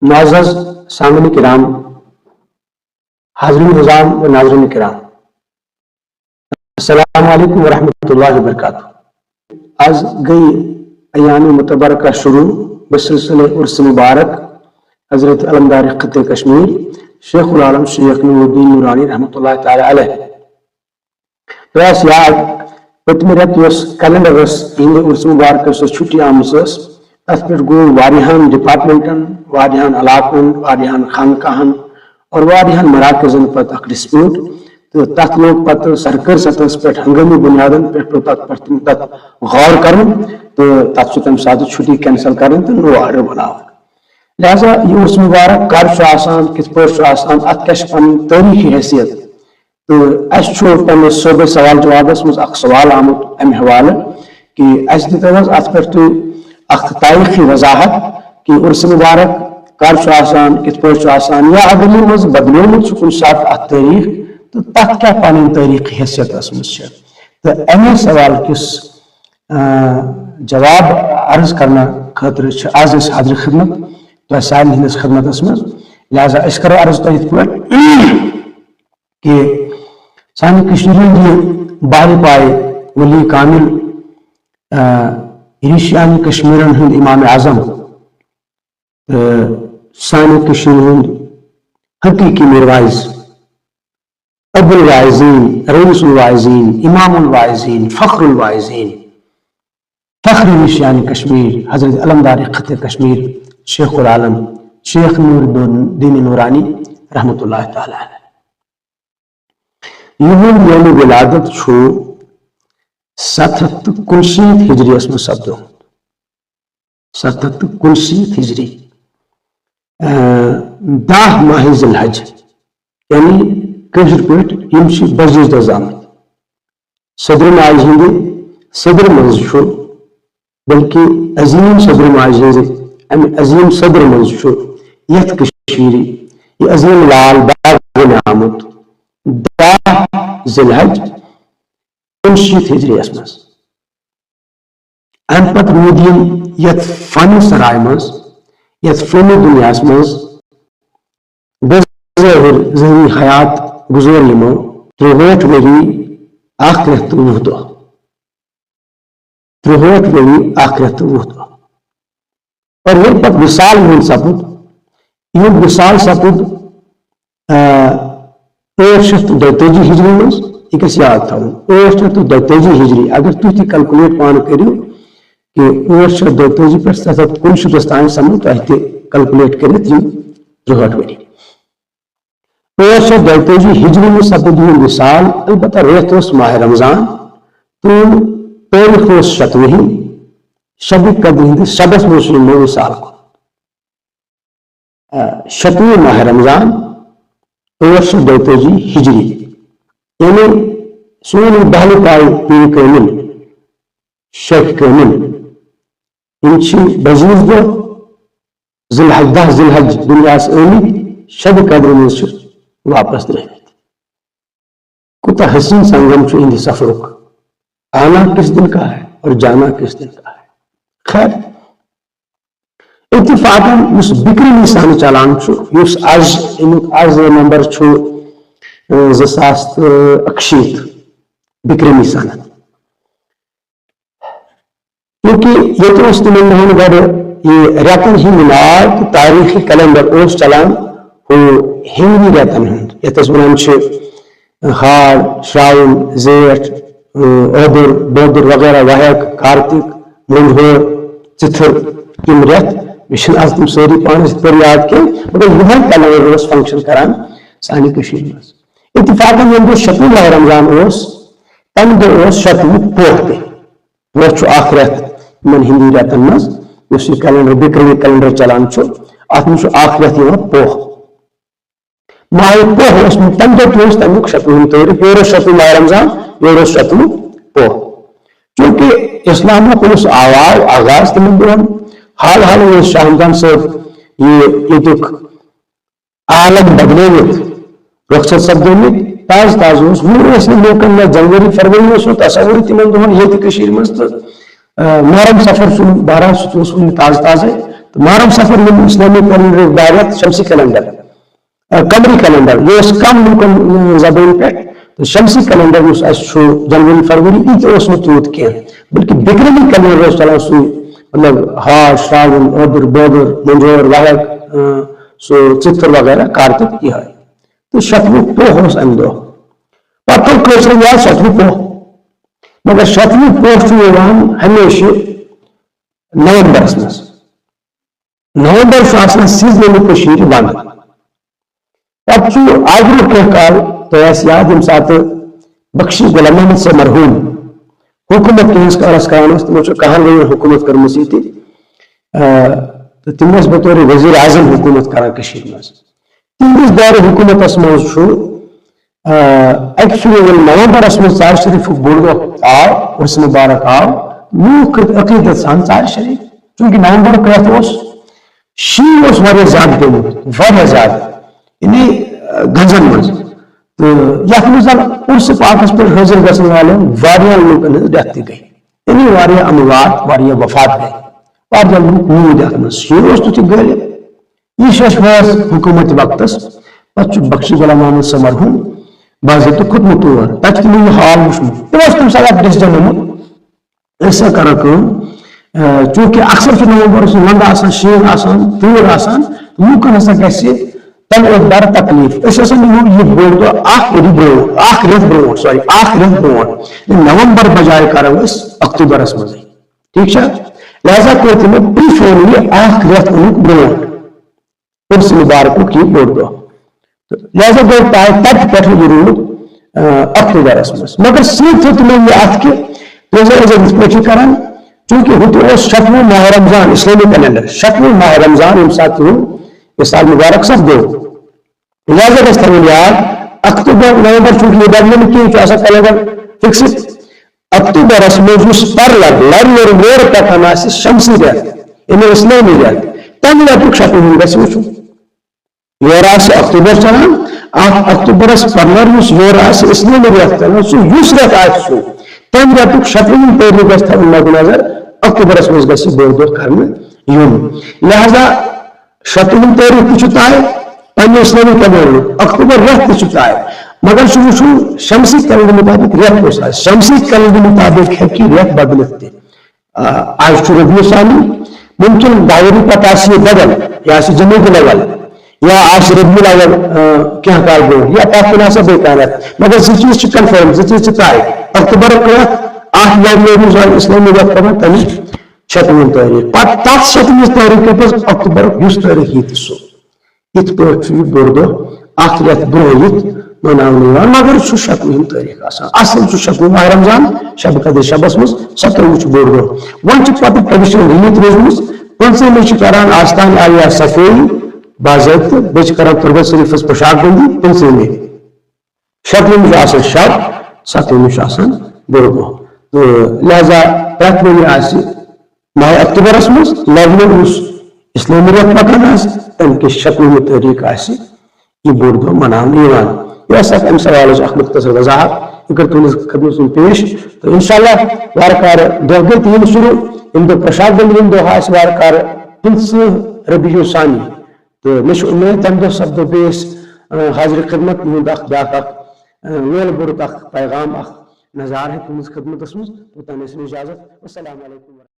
معزز سامعین کرام، حاضرین نظام و ناظرین کرام، السلام علیکم ورحمۃ اللہ وبرکاتہ۔ آج گئی ایام متبرکہ شروع بسلسلہ عرس مبارک حضرت علمدار خطہ کشمیر شیخ العالم شیخ نور الدین نورانی رحمۃ اللہ تعالی علیہ پریس یاد پتم رت یس کیلنڈرس ہند عرس مبارک چھٹی آمت ات پہ گو واریہن ڈپارٹمنٹن، واریہن علاقن، واریہن خانقاہن اور واریہن مراکزن پتہ اخ ڈسپیوٹ، تو تت لوگ پتہ سرکاری سطح پہ ہنگامی بنیادن پہ تت غور کرن تو تت تمہ سات چھٹی کینسل کرن تو نو آرڈر بناؤ۔ لہذا یہ عرس مبارک کر کت پہ ات کیا پن تاریخی حیثیت، تو اس پنس صوبہ سوال جوابس مز اخ سوال آمت امہ حوالہ کہ اس دتو ات پہ تھی اخ تاریخی وضاحت کہ عرس مبارک کر کت پہ یا اگر یہ مز بدلومت کن سات ات تاریخ تو تک کیا پن تاریخی حیثیت مز تو امہ سوال کس جواب عرض کرنا خاطر آز حاضر خدمت تو سارے ہندس خدمت مز، لہذا اس کرو عرض تو یہ کہ سانہ کشمیر بال پائے ولی کامل ایشیانی کشمیرن ہند امام اعظم سانہ کشمیر ہند حقیقی میروائز ابو الواعظین، رئیس الواعظین، امام الواعظین، فخر الواعظین، فخر ایشیانی کشمیر حضرت علمدار خطہ کشمیر شیخ العالم شیخ نور الدین نورانی رحمۃ اللہ تعالی علیہ۔ یہند یوم ولادت 759 ہجری میں سپدو، 759 ہجری 10 ماہ ذی الحج، یعنی کشر پہ بزیز دہ زامت صدر ماج ہند صدر مز بلکہ عظیم صدر ماج ہند ام عظیم صدر مز یت کشمیر یہ عظیم لال باغ آمت 10 ذی الحج 59 ہجری مز۔ ام پتہ رود یت فن سرائے مز یت فن دنیا مز بظاہر ذہنی حیات گزور یمو 63 ؤری 1 رٮ۪تھ تہٕ 20 دۄہ، 63 ؤری 1 رٮ۪تھ تہٕ 20 دۄہ۔ اور یہ پتہ وصال ہند سپد، یہ وصال سپد 832 ہجری مز، یہ گژھِ یاد تھاون 832 ہجری۔ اگر تھی تہ کلکولیٹ پان کرو کہ 832 پہ 759 تان سمجھ تہ تہ کلکولیٹ کرت 64 ؤری۔ 832 ہجری میں سپد یہ وصال، البتہ ریت ماہ رمضان تو تاریخ شتوہ شب قدر ہندس شبس مز وصال کو 7 ماہ رمضان 832 ہجری، یعنی سون بہل پائے پیر کامل شیخ کامل ان بزیز دہ ذی الحج 10 ذی الحج دنیا آمت شب قدر مز واپس درمت۔ کوتا حسین سنگم ان سفر آنا کس دن کا ہے اور جانا کس دن کا ہے۔ خیر اتفاقاً اس بکری نسان چلان اس آز نمبر 2061 بکری نسان، کیونکہ یہ تمہیں گھر یہ ریتن ہند ناو تاریخی کیلنڈر چلان ہو ہندی ریتن ہند یتس ونان ہاڑ، شراون، زیٹھ، اوبر، بودر وغیرہ وہیک، کارتک، منجھور، چتر، یم ریت مجھے آج تم ساری پانس پر یاد کی مگر یہ کیلنڈر فنکشن کران سانہ کشمیر مز۔ اتفاقاً یم دہ 7 ماہ رمضان تمہ دہ 7 پوہ تہ پوہ اخ ریت ان ہندی ریتن مز اس کیلنڈر بکری کیلنڈر چلان ات مجھ اخ ریت پوہ ماہ پوہ تمہ دہ تمیک 7 تاریخ یہ 7 ماہ رمضان یہ 7 پوہ، چونکہ اسلامک اس آغاز تمن دہن حال حال شاہ ہمدان صاحب یہ عالم بدلوت رخصت سپدمت تاز تاز وہ لوکن جنوری فروری تصور تمن دہن یہ مز محرم سفر 12 تاز تازے محرم سفر یم اسلامی کیلنڈر دارت شمسی کیلنڈر قمری کیلنڈر یہ کم لوکن زبان پہ تو شمسی کیلنڈر اس جنوری فروری یہ تیوت کی بلکہ بگرلی کیلنڈر چلان سو مطلب ہاش شراون اوبر بوبر منجور وحق سو چتر وغیرہ کارتک یہ تو شتوہ پوہ ام دہ پتہ کشر یاد شتوہ پوہ مگر شتوہ پوہ ہمیشہ نومبرس مز نومبر سیزنلی بند پتہ آگرہ کی کال تو یاد یم سات بخشی غلام احمد سے مرحوم حکومت کہس کالس کران تمو کہن ورین حکومت کرم یہ تم بطور وزیر اعظم حکومت کران مز تہندس دور حکومتس مز ایکچولی نومبرس مز ژار شریف بوڑ دہ آو عرس مبارک آو لوگ عقیدت سان ژار شریف چونکہ نومبر کت شی زیادہ پیمت زیادہ یعنی گنجن مز تو یت مز عرس پاکس پہ حاضر گھن والن لوکن ہز ڈیتھ تہ گئی یعنی اموات وفات گئی لوگ موٗدۍ اتھ مز شی تہ غٲلب یہ حکومت وقتس پتہ بخشی غلام احمد سے مرحوم باضابطہ کھوتمت تور تک تمو یہ حال وچمت تم ساتھ اکھ ڈیسیجن نمت أسۍ کرو کٲم چونکہ اکثر نومبرس ونٛدٕ آسان شیٖن آسان تۭر آسان لوٗکن ہسا گژھِ تمہِ بڑٕ تکلیف أسۍ ہسا نِمو یہِ بوٚڑ دۄہ اکھ رٮ۪تھ برونٛٹھ نومبر بجائے کرو أسۍ اکتوبرس منٛزٕے ٹھیک چھا لہذا کوٚر تِمو پرٛیفر یہِ اکھ رٮ۪تھ اوٚنُکھ برونٛٹھ عرس مبارکُک یہِ بوٚڑ دۄہ لہذا گوٚو تتہِ پٮ۪ٹھ یہِ روٗد اکتوبرس منٛز مگر سۭتۍ تھوٚو تِمو یہِ اتھ کہِ تُہۍ ٲسۍ یِتھ پٲٹھۍ کران چونکہ ہوتہِ اوس شتوُہ ماہ رمضان اسلامی کیلنڈر شتوُہ ماہ رمضان ییٚمہِ ساتہٕ تِہُنٛد وصال مبارک سپدو لہذا گژھِ تھاوُن یاد اکتوبر نومبر چونکہ یہ بدلہِ نہٕ کِہیٖنۍ چھُ آسان کیلنڈر فکسڈ اکتوبرس منٛز یُس پرلگ لرِ یورٕ پٮ۪ٹھ آسہِ شمسی رٮ۪تھ یعنی اسلٲمی رٮ۪تھ تمہِ رٮ۪تُک شتوُہُم گژھِ وٕچھُن یورٕ آسہِ اکتوبر چلان اکتوبرس پرلر یُس یورٕ آسہِ اسلٲمی رٮ۪تھ چلان سُہ یُس رٮ۪تھ آسہِ سُہ تمہِ رٮ۪تُک شتوُہِم تٲریٖخ گژھِ تھاوُن مد نظر اکتوبرس منٛز گژھِ بوٚڑ دۄہ کرنہٕ یُن لہذا شتوُہِم تٲریٖخ تہِ چھُ طے پننہِ اسلٲمی کیلنڈرُک اکتوبر رٮ۪تھ تہِ چھُ طے مگر سُہ وٕچھُن شمسی کیلنڈر مطابق رٮ۪تھ کُس آسہِ شمسی کیلنڈر مطابق ہیٚکہِ رٮ۪تھ بدلِتھ تہِ آز چھُ ربیع ثانی ممکن داوری پتہٕ آسہِ یہِ بدل یہِ آسہِ جمٲدی الاول یا آسہِ ربیع الاول کینٛہہ کال برونٛٹھ یا تتھ کُن آسہِ بیٚیہِ کانٛہہ رٮ۪تھ مگر زٕ چیٖز چھِ کنفٲرم زٕ چیٖز چھِ طے اکتوبرُک رٮ۪تھ اکھ اسلٲمی رٮ۪تھ کران تمِچ شتوُہِم تٲریٖخ پتہٕ تتھ شتوُہمِس تٲریٖخ پتہٕ اکتوبرُک یُس تٲریٖخ یی تہِ سُہ یِتھ پٲٹھۍ چھُ یہِ بوٚڑ دۄہ اکھ رٮ۪تھ برونٛہہ یِتھ مناونہٕ یِوان مگر چھُ شتوُہِم تٲریٖخ آسان اصل چھُ شتوُہ ماہ رمضان شب قدر شبس منٛز 27 چھُ بوٚڑ دۄہ وۄنۍ چھِ پتہٕ ٹریڈیشنل ریٖت روٗزمٕژ 15 چھِ کران آستان عالیہ صفٲیی باضٲبطہٕ بیٚیہِ چھِ کران تربت شریٖفس پوشاک بندی 15 شتوُہِم چھُ آسان شب 27 چھُ آسان بوٚڑ دۄہ تہٕ لہذا پرٛٮ۪تھ ؤرۍ آسہِ ماہ اکتوبرس منٛز لگ یُس اسلٲمی رٮ۪تھ پکان آسہِ تمہِ کِس شتوُہمہِ تٲریٖخ آسہِ یہِ بوٚڑ دۄہ مناونہٕ یِوان یہ ہسا امہِ سوالٕچ اکھ مختصر وضاحت یہ کر تُہنٛدِس خدمتس منٛز پیش تہٕ انشاءاللہ وارٕ کارٕ دۄہ گٔے تہِ یِن شروٗع ییٚمہِ دۄہ پرشاد بندی ہُنٛد دۄہ آسہِ وارٕ کارٕ 15 ربیع ثانی تہٕ مےٚ چھُ اُمید تمہِ دۄہ سپدو بیٚیہِ أسۍ حاضرِ خدمت ہُنٛد اکھ بیاکھ اکھ وٲلۍ بوٚرُت اکھ پیغام اکھ نظارٕ تُہنٛدِس خدمتس منٛز توٚتام ٲسِو اِجازت والسلام علیکم